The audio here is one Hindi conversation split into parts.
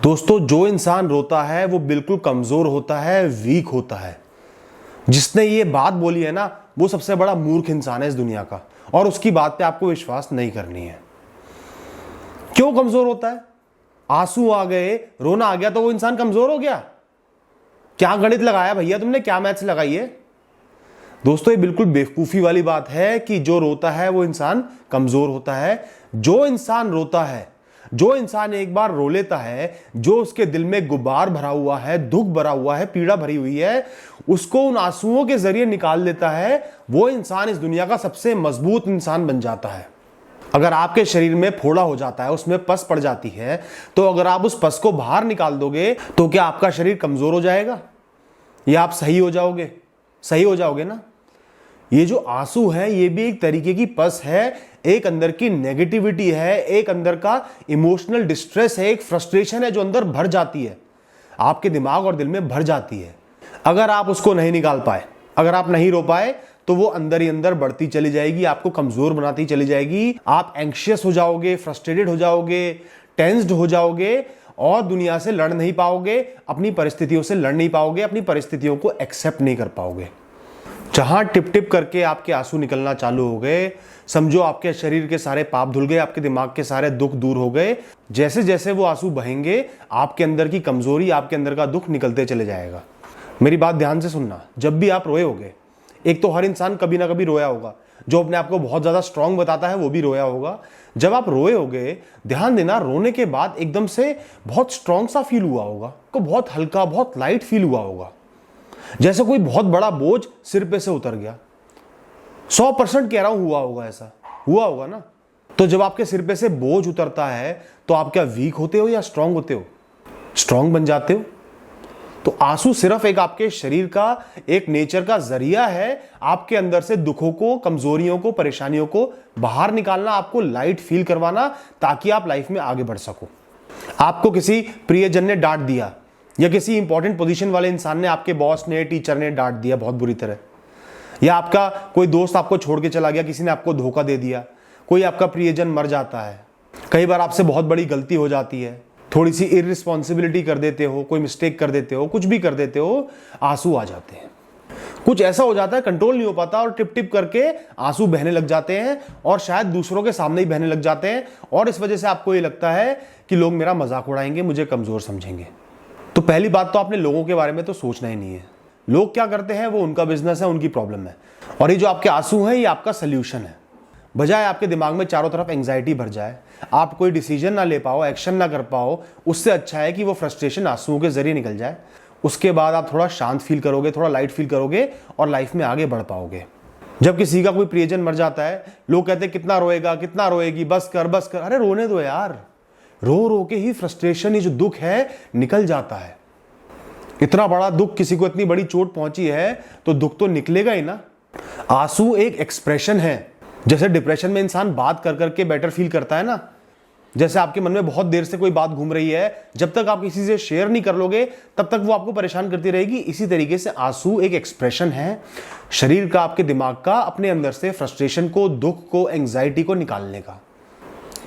दोस्तों, जो इंसान रोता है वो बिल्कुल कमजोर होता है, वीक होता है। जिसने ये बात बोली है ना, वो सबसे बड़ा मूर्ख इंसान है इस दुनिया का, और उसकी बात पे आपको विश्वास नहीं करनी है। क्यों कमजोर होता है? आंसू आ गए, रोना आ गया तो वो इंसान कमजोर हो गया? क्या गणित लगाया भैया तुमने, क्या मैथ्स लगाई है? दोस्तों, ये बिल्कुल बेवकूफी वाली बात है कि जो रोता है वो इंसान कमजोर होता है। जो इंसान रोता है, जो इंसान एक बार रो लेता है, जो उसके दिल में गुबार भरा हुआ है, दुख भरा हुआ है, पीड़ा भरी हुई है, उसको उन आंसुओं के जरिए निकाल देता है, वो इंसान इस दुनिया का सबसे मजबूत इंसान बन जाता है। अगर आपके शरीर में फोड़ा हो जाता है, उसमें पस पड़ जाती है, तो अगर आप उस पस को बाहर निकाल दोगे तो क्या आपका शरीर कमजोर हो जाएगा या आप सही हो जाओगे? सही हो जाओगे ना। ये जो आंसू है ये भी एक तरीके की पस है, एक अंदर की नेगेटिविटी है, एक अंदर का इमोशनल डिस्ट्रेस है, एक फ्रस्ट्रेशन है जो अंदर भर जाती है, आपके दिमाग और दिल में भर जाती है। अगर आप उसको नहीं निकाल पाए, अगर आप नहीं रो पाए, तो वो अंदर ही अंदर बढ़ती चली जाएगी, आपको कमजोर बनाती चली जाएगी। आप एंग्शियस हो जाओगे, फ्रस्ट्रेटेड हो जाओगे, टेंस्ड हो जाओगे और दुनिया से लड़ नहीं पाओगे, अपनी परिस्थितियों से लड़ नहीं पाओगे, अपनी परिस्थितियों को एक्सेप्ट नहीं कर पाओगे। जहां टिप टिप करके आपके आंसू निकलना चालू हो गए, समझो आपके शरीर के सारे पाप धुल गए, आपके दिमाग के सारे दुख दूर हो गए। जैसे जैसे वो आंसू बहेंगे, आपके अंदर की कमजोरी, आपके अंदर का दुख निकलते चले जाएगा। मेरी बात ध्यान से सुनना, जब भी आप रोए होगे, एक तो हर इंसान कभी ना कभी रोया होगा, जो अपने आप को बहुत ज्यादा स्ट्रांग बताता है वो भी रोया होगा। जब आप रोए होगे, ध्यान देना, रोने के बाद एकदम से बहुत स्ट्रांग सा फील हुआ होगा, को बहुत हल्का, बहुत लाइट फील हुआ होगा, जैसे कोई बहुत बड़ा बोझ सिर पे से उतर गया। 100% कह रहा हूं, हुआ होगा, ऐसा हुआ होगा ना। तो जब आपके सिर पे से बोझ उतरता है तो आप क्या वीक होते हो या स्ट्रांग होते हो? स्ट्रांग बन जाते हो। तो आंसू सिर्फ एक आपके शरीर का, एक नेचर का जरिया है, आपके अंदर से दुखों को, कमजोरियों को, परेशानियों को बाहर निकालना, आपको लाइट फील करवाना, ताकि आप लाइफ में आगे बढ़ सको। आपको किसी प्रियजन ने डांट दिया, या किसी इंपॉर्टेंट पोजीशन वाले इंसान ने, आपके बॉस ने, टीचर ने डांट दिया बहुत बुरी तरह, या आपका कोई दोस्त आपको छोड़ के चला गया, किसी ने आपको धोखा दे दिया, कोई आपका प्रियजन मर जाता है, कई बार आपसे बहुत बड़ी गलती हो जाती है, थोड़ी सी इररिस्पॉन्सिबिलिटी कर देते हो, कोई मिस्टेक कर देते हो, कुछ भी कर देते हो, आंसू आ जाते हैं। कुछ ऐसा हो जाता है, कंट्रोल नहीं हो पाता और टिप टिप करके आंसू बहने लग जाते हैं, और शायद दूसरों के सामने ही बहने लग जाते हैं, और इस वजह से आपको ये लगता है कि लोग मेरा मजाक उड़ाएंगे, मुझे कमजोर समझेंगे। तो पहली बात तो आपने लोगों के बारे में तो सोचना ही नहीं है। लोग क्या करते हैं वो उनका बिजनेस है, उनकी प्रॉब्लम है, और ये जो आपके आंसू हैं ये आपका सोल्यूशन है। बजाय आपके दिमाग में चारों तरफ एंग्जाइटी भर जाए, आप कोई डिसीजन ना ले पाओ, एक्शन ना कर पाओ, उससे अच्छा है कि वो फ्रस्ट्रेशन आंसुओं के जरिए निकल जाए। उसके बाद आप थोड़ा शांत फील करोगे, थोड़ा लाइट फील करोगे, और लाइफ में आगे बढ़ पाओगे। जब किसी का कोई प्रियजन मर जाता है, लोग कहते हैं कितना रोएगा, कितना रोएगी, बस कर बस कर। अरे रोने दो यार, रो रो के ही फ्रस्ट्रेशन, ये जो दुख है, निकल जाता है। इतना बड़ा दुख, किसी को इतनी बड़ी चोट पहुंची है तो दुख तो निकलेगा ही ना। आंसू एक एक्सप्रेशन है। जैसे डिप्रेशन में इंसान बात कर करके बेटर फील करता है ना, जैसे आपके मन में बहुत देर से कोई बात घूम रही है, जब तक आप किसी से शेयर नहीं कर लोगे तब तक वो आपको परेशान करती रहेगी। इसी तरीके से आंसू एक एक्सप्रेशन है शरीर का, आपके दिमाग का, अपने अंदर से फ्रस्ट्रेशन को, दुख को, एंग्जाइटी को निकालने का।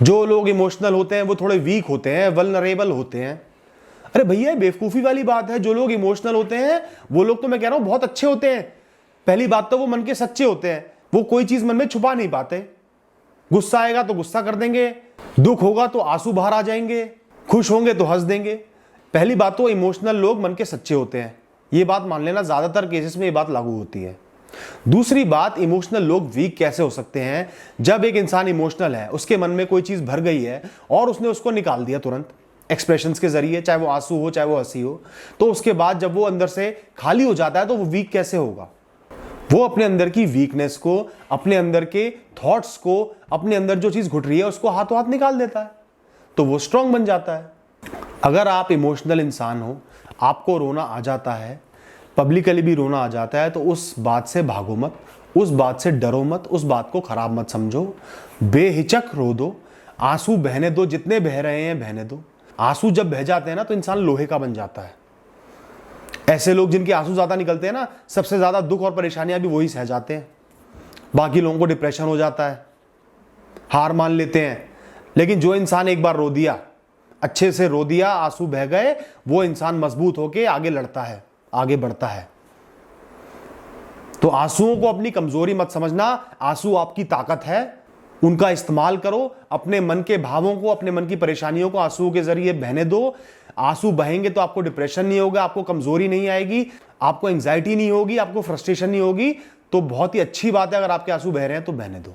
जो लोग इमोशनल होते हैं वो थोड़े वीक होते हैं, वल्नरेबल होते हैं। अरे भैया, बेवकूफी वाली बात है। जो लोग इमोशनल होते हैं वो लोग, तो मैं कह रहा हूं, बहुत अच्छे होते हैं। पहली बात तो वो मन के सच्चे होते हैं, वो कोई चीज मन में छुपा नहीं पाते। गुस्सा आएगा तो गुस्सा कर देंगे, दुख होगा तो आंसू बाहर आ जाएंगे, खुश होंगे तो हंस देंगे। पहली बात तो इमोशनल लोग मन के सच्चे होते हैं, ये बात मान लेना, ज्यादातर केसेस में ये बात लागू होती है। दूसरी बात, इमोशनल लोग वीक कैसे हो सकते हैं? जब एक इंसान इमोशनल है, उसके मन में कोई चीज भर गई है और उसने उसको निकाल दिया तुरंत एक्सप्रेशंस के जरिए, चाहे वो आंसू हो चाहे वो हंसी हो, तो उसके बाद जब वो अंदर से खाली हो जाता है तो वो वीक कैसे होगा? वो अपने अंदर की वीकनेस को, अपने अंदर के थॉट्स को, अपने अंदर जो चीज घुट रही है उसको हाथों हाथ निकाल देता है, तो वो स्ट्रांग बन जाता है। अगर आप इमोशनल इंसान हो, आपको रोना आ जाता है, पब्लिकली भी रोना आ जाता है, तो उस बात से भागो मत, उस बात से डरो मत, उस बात को खराब मत समझो। बेहिचक रो दो, आंसू बहने दो, जितने बह रहे हैं बहने दो। आंसू जब बह जाते हैं ना तो इंसान लोहे का बन जाता है। ऐसे लोग जिनके आंसू ज्यादा निकलते हैं ना, सबसे ज्यादा दुख और परेशानियां भी वही सह जाते हैं। बाकी लोगों को डिप्रेशन हो जाता है, हार मान लेते हैं। लेकिन जो इंसान एक बार रो दिया, अच्छे से रो दिया, आंसू बह गए, वो इंसान मजबूत होके आगे लड़ता है, आगे बढ़ता है। तो आंसुओं को अपनी कमजोरी मत समझना, आंसू आपकी ताकत है, उनका इस्तेमाल करो। अपने मन के भावों को, अपने मन की परेशानियों को आंसुओं के जरिए बहने दो। आंसू बहेंगे तो आपको डिप्रेशन नहीं होगा, आपको कमजोरी नहीं आएगी, आपको एंग्जाइटी नहीं होगी, आपको फ्रस्ट्रेशन नहीं होगी। तो बहुत ही अच्छी बात है, अगर आपके आंसू बह रहे हैं तो बहने दो।